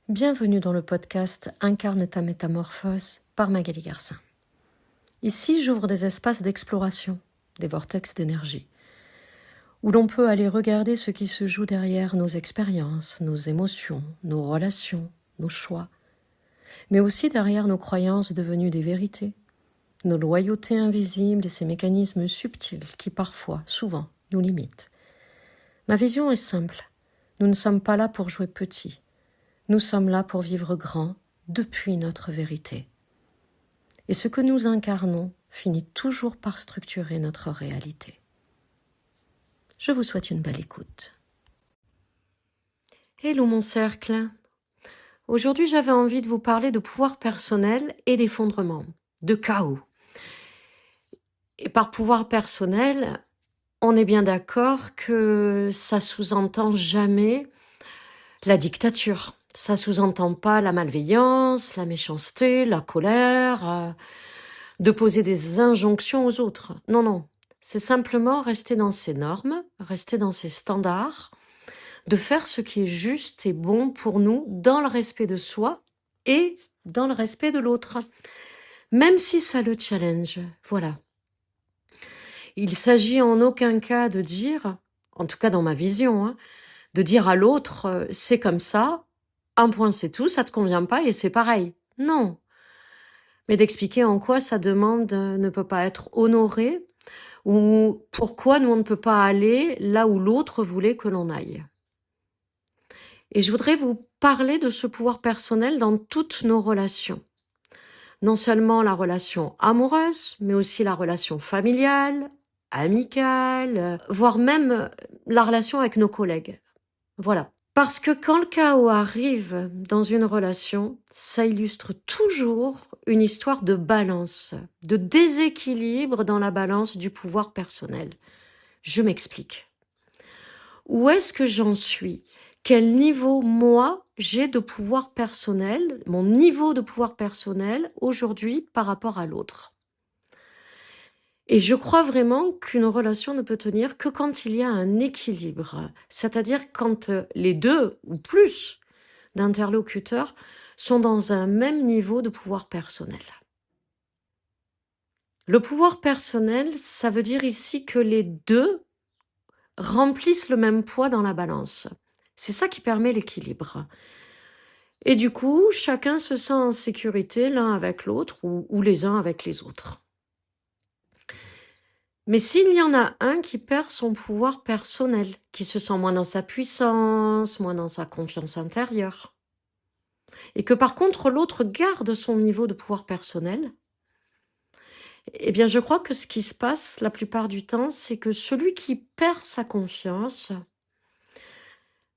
Bienvenue dans le podcast Incarne ta métamorphose par Magali Garcin. Ici, j'ouvre des espaces d'exploration, des vortex d'énergie, où l'on peut aller regarder ce qui se joue derrière nos expériences, nos émotions, nos relations, nos choix, mais aussi derrière nos croyances devenues des vérités, nos loyautés invisibles et ces mécanismes subtils qui parfois, souvent, nous limitent. Ma vision est simple. Nous ne sommes pas là pour jouer petit. Nous sommes là pour vivre grand depuis notre vérité. Et ce que nous incarnons finit toujours par structurer notre réalité. Je vous souhaite une belle écoute. Hello mon cercle. Aujourd'hui, j'avais envie de vous parler de pouvoir personnel et d'effondrement, de chaos. Et par pouvoir personnel, on est bien d'accord que ça sous-entend jamais la dictature. Ça sous-entend pas la malveillance, la méchanceté, la colère, de poser des injonctions aux autres. Non, non. C'est simplement rester dans ses normes, rester dans ses standards, de faire ce qui est juste et bon pour nous dans le respect de soi et dans le respect de l'autre. Même si ça le challenge. Voilà. Il s'agit en aucun cas de dire, en tout cas dans ma vision, de dire à l'autre, c'est comme ça, un point c'est tout, ça te convient pas et c'est pareil. Non. Mais d'expliquer en quoi sa demande ne peut pas être honorée ou pourquoi nous on ne peut pas aller là où l'autre voulait que l'on aille. Et je voudrais vous parler de ce pouvoir personnel dans toutes nos relations. Non seulement la relation amoureuse, mais aussi la relation familiale, amicale, voire même la relation avec nos collègues. Voilà. Parce que quand le chaos arrive dans une relation, ça illustre toujours une histoire de balance, de déséquilibre dans la balance du pouvoir personnel. Je m'explique. Où est-ce que j'en suis ? Quel niveau, moi, j'ai de pouvoir personnel, mon niveau de pouvoir personnel aujourd'hui par rapport à l'autre ? Et je crois vraiment qu'une relation ne peut tenir que quand il y a un équilibre, c'est-à-dire quand les deux ou plus d'interlocuteurs sont dans un même niveau de pouvoir personnel. Le pouvoir personnel, ça veut dire ici que les deux remplissent le même poids dans la balance. C'est ça qui permet l'équilibre. Et du coup, chacun se sent en sécurité l'un avec l'autre ou les uns avec les autres. Mais s'il y en a un qui perd son pouvoir personnel, qui se sent moins dans sa puissance, moins dans sa confiance intérieure, et que par contre l'autre garde son niveau de pouvoir personnel, eh bien je crois que ce qui se passe la plupart du temps, c'est que celui qui perd sa confiance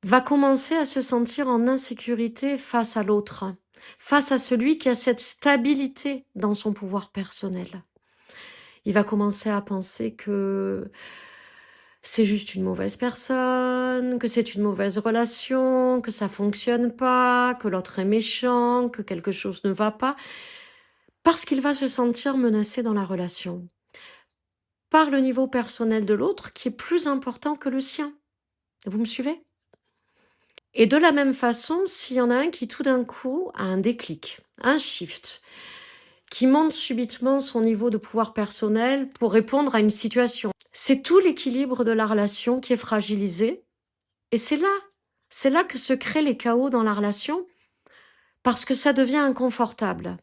va commencer à se sentir en insécurité face à l'autre, face à celui qui a cette stabilité dans son pouvoir personnel. Il va commencer à penser que c'est juste une mauvaise personne, que c'est une mauvaise relation, que ça fonctionne pas, que l'autre est méchant, que quelque chose ne va pas, parce qu'il va se sentir menacé dans la relation, par le niveau personnel de l'autre qui est plus important que le sien. Vous me suivez ? Et de la même façon, s'il y en a un qui tout d'un coup a un déclic, un shift, qui monte subitement son niveau de pouvoir personnel pour répondre à une situation. C'est tout l'équilibre de la relation qui est fragilisé. Et c'est là que se créent les chaos dans la relation, parce que ça devient inconfortable.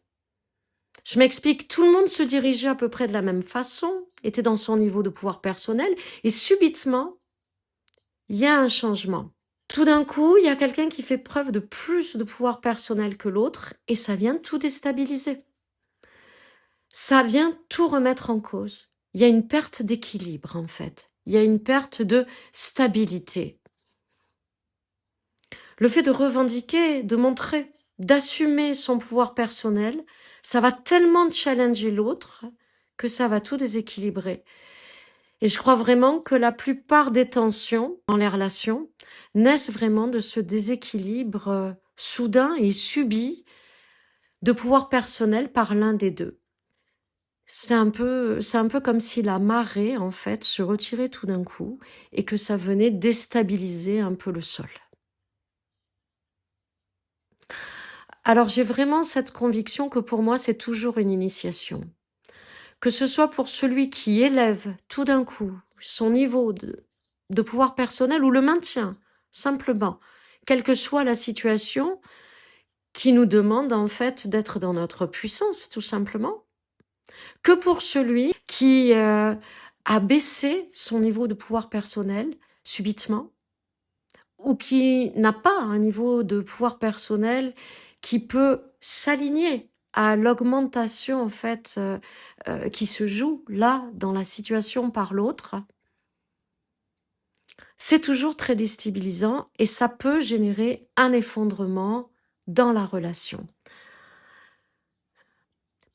Je m'explique, tout le monde se dirigeait à peu près de la même façon, était dans son niveau de pouvoir personnel, et subitement, il y a un changement. Tout d'un coup, il y a quelqu'un qui fait preuve de plus de pouvoir personnel que l'autre, et ça vient tout déstabiliser. Ça vient tout remettre en cause. Il y a une perte d'équilibre, en fait. Il y a une perte de stabilité. Le fait de revendiquer, de montrer, d'assumer son pouvoir personnel, ça va tellement challenger l'autre que ça va tout déséquilibrer. Et je crois vraiment que la plupart des tensions dans les relations naissent vraiment de ce déséquilibre soudain et subi de pouvoir personnel par l'un des deux. C'est un peu comme si la marée, en fait, se retirait tout d'un coup et que ça venait déstabiliser un peu le sol. Alors j'ai vraiment cette conviction que pour moi, c'est toujours une initiation. Que ce soit pour celui qui élève tout d'un coup son niveau de pouvoir personnel ou le maintient, simplement, quelle que soit la situation, qui nous demande en fait d'être dans notre puissance, tout simplement, que pour celui qui a baissé son niveau de pouvoir personnel subitement, ou qui n'a pas un niveau de pouvoir personnel qui peut s'aligner à l'augmentation en fait qui se joue là dans la situation par l'autre, c'est toujours très déstabilisant et ça peut générer un effondrement dans la relation.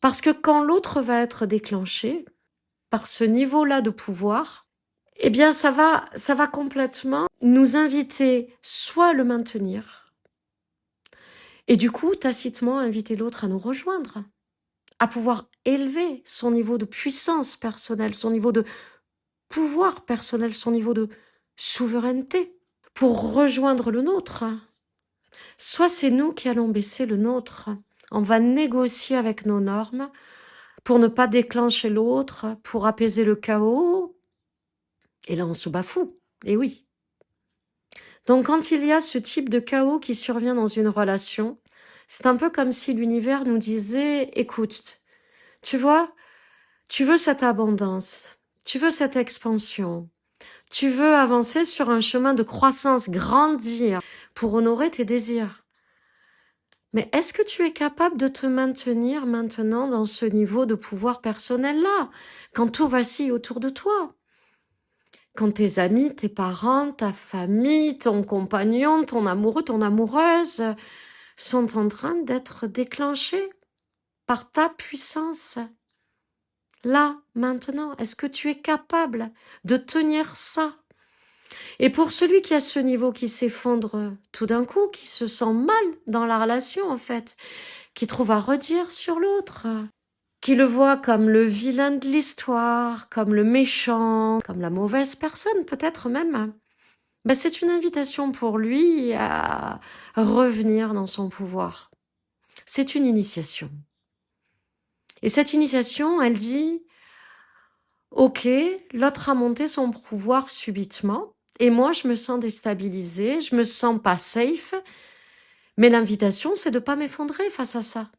Parce que quand l'autre va être déclenché par ce niveau-là de pouvoir, eh bien ça va complètement nous inviter soit à le maintenir, et du coup tacitement inviter l'autre à nous rejoindre, à pouvoir élever son niveau de puissance personnelle, son niveau de pouvoir personnel, son niveau de souveraineté pour rejoindre le nôtre. Soit c'est nous qui allons baisser le nôtre. On va négocier avec nos normes pour ne pas déclencher l'autre, pour apaiser le chaos. Et là, on se bafoue. Et oui. Donc, quand il y a ce type de chaos qui survient dans une relation, c'est un peu comme si l'univers nous disait, écoute, tu vois, tu veux cette abondance, tu veux cette expansion, tu veux avancer sur un chemin de croissance, grandir pour honorer tes désirs. Mais est-ce que tu es capable de te maintenir maintenant dans ce niveau de pouvoir personnel-là, quand tout vacille autour de toi? Quand tes amis, tes parents, ta famille, ton compagnon, ton amoureux, ton amoureuse sont en train d'être déclenchés par ta puissance. Là, maintenant, est-ce que tu es capable de tenir ça? Et pour celui qui a ce niveau qui s'effondre tout d'un coup, qui se sent mal dans la relation en fait, qui trouve à redire sur l'autre, qui le voit comme le vilain de l'histoire, comme le méchant, comme la mauvaise personne peut-être même, ben c'est une invitation pour lui à revenir dans son pouvoir. C'est une initiation. Et cette initiation, elle dit, ok, l'autre a monté son pouvoir subitement, et moi je me sens déstabilisée, je me sens pas safe, mais l'invitation c'est de pas m'effondrer face à ça.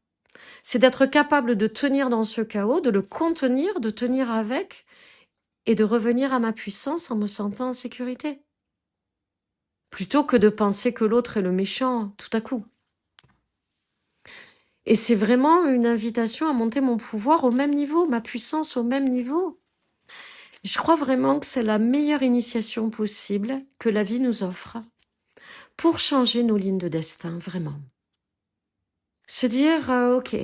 C'est d'être capable de tenir dans ce chaos, de le contenir, de tenir avec, et de revenir à ma puissance en me sentant en sécurité. Plutôt que de penser que l'autre est le méchant tout à coup. Et c'est vraiment une invitation à monter mon pouvoir au même niveau, ma puissance au même niveau. Je crois vraiment que c'est la meilleure initiation possible que la vie nous offre pour changer nos lignes de destin, vraiment. Se dire, ok,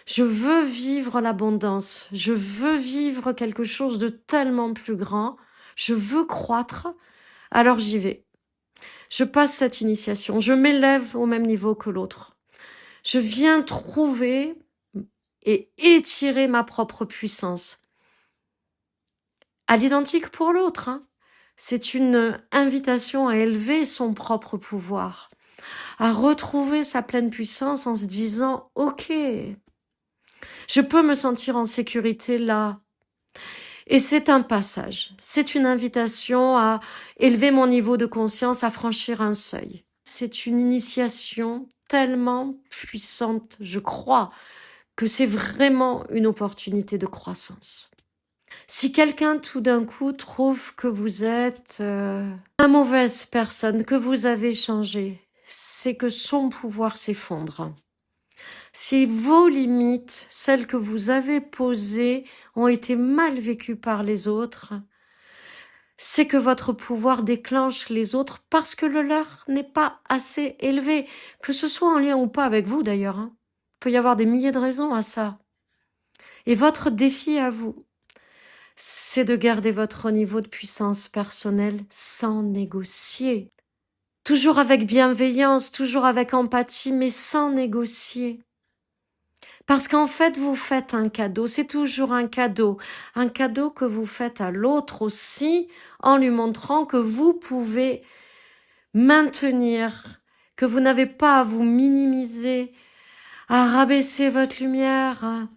je veux vivre l'abondance, je veux vivre quelque chose de tellement plus grand, je veux croître, alors j'y vais. Je passe cette initiation, je m'élève au même niveau que l'autre. Je viens trouver et étirer ma propre puissance. À l'identique pour l'autre, hein. C'est une invitation à élever son propre pouvoir, à retrouver sa pleine puissance en se disant « Ok, je peux me sentir en sécurité là. » Et c'est un passage, c'est une invitation à élever mon niveau de conscience, à franchir un seuil. C'est une initiation tellement puissante, je crois, que c'est vraiment une opportunité de croissance. Si quelqu'un tout d'un coup trouve que vous êtes une mauvaise personne, que vous avez changé, c'est que son pouvoir s'effondre. Si vos limites, celles que vous avez posées, ont été mal vécues par les autres, c'est que votre pouvoir déclenche les autres parce que le leur n'est pas assez élevé, que ce soit en lien ou pas avec vous d'ailleurs. Hein. Il peut y avoir des milliers de raisons à ça. Et votre défi à vous, c'est de garder votre niveau de puissance personnelle sans négocier. Toujours avec bienveillance, toujours avec empathie, mais sans négocier. Parce qu'en fait, vous faites un cadeau, c'est toujours un cadeau que vous faites à l'autre aussi, en lui montrant que vous pouvez maintenir, que vous n'avez pas à vous minimiser, à rabaisser votre lumière,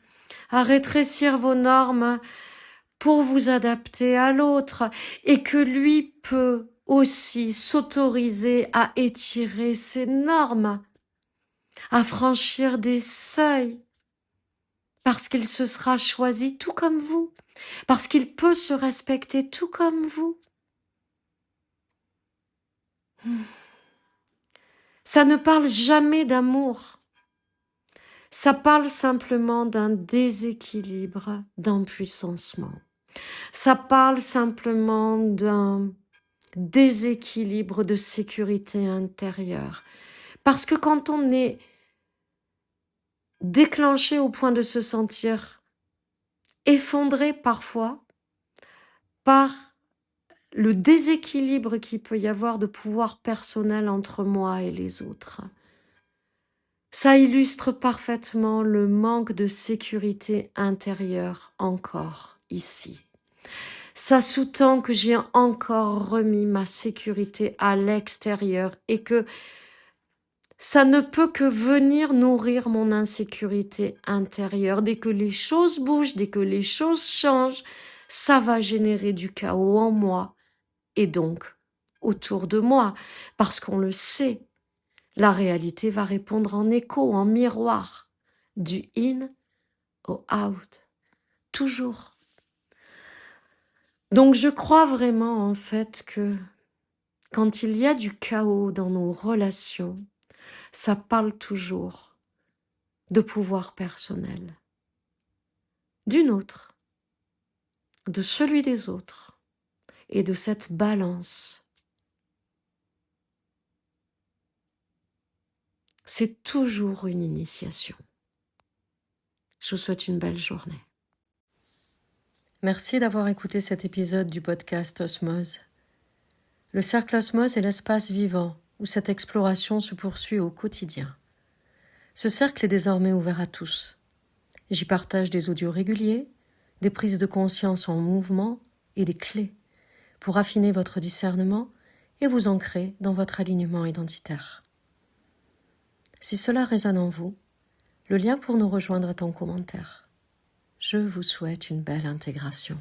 à rétrécir vos normes pour vous adapter à l'autre, et que lui peut aussi s'autoriser à étirer ses normes, à franchir des seuils, parce qu'il se sera choisi tout comme vous, parce qu'il peut se respecter tout comme vous. Ça ne parle jamais d'amour. Ça parle simplement d'un déséquilibre, d'empuissancement. Ça parle simplement d'un déséquilibre de sécurité intérieure. Parce que quand on est déclenché au point de se sentir effondré parfois par le déséquilibre qu'il peut y avoir de pouvoir personnel entre moi et les autres, ça illustre parfaitement le manque de sécurité intérieure encore ici. Ça sous-tend que j'ai encore remis ma sécurité à l'extérieur et que ça ne peut que venir nourrir mon insécurité intérieure. Dès que les choses bougent, dès que les choses changent, ça va générer du chaos en moi et donc autour de moi, parce qu'on le sait, la réalité va répondre en écho, en miroir, du in au out, toujours. Donc je crois vraiment en fait que quand il y a du chaos dans nos relations, ça parle toujours de pouvoir personnel, du nôtre, de celui des autres et de cette balance. C'est toujours une initiation. Je vous souhaite une belle journée. Merci d'avoir écouté cet épisode du podcast Osmose. Le cercle Osmose est l'espace vivant où cette exploration se poursuit au quotidien. Ce cercle est désormais ouvert à tous. J'y partage des audios réguliers, des prises de conscience en mouvement et des clés pour affiner votre discernement et vous ancrer dans votre alignement identitaire. Si cela résonne en vous, le lien pour nous rejoindre est en commentaire. Je vous souhaite une belle intégration.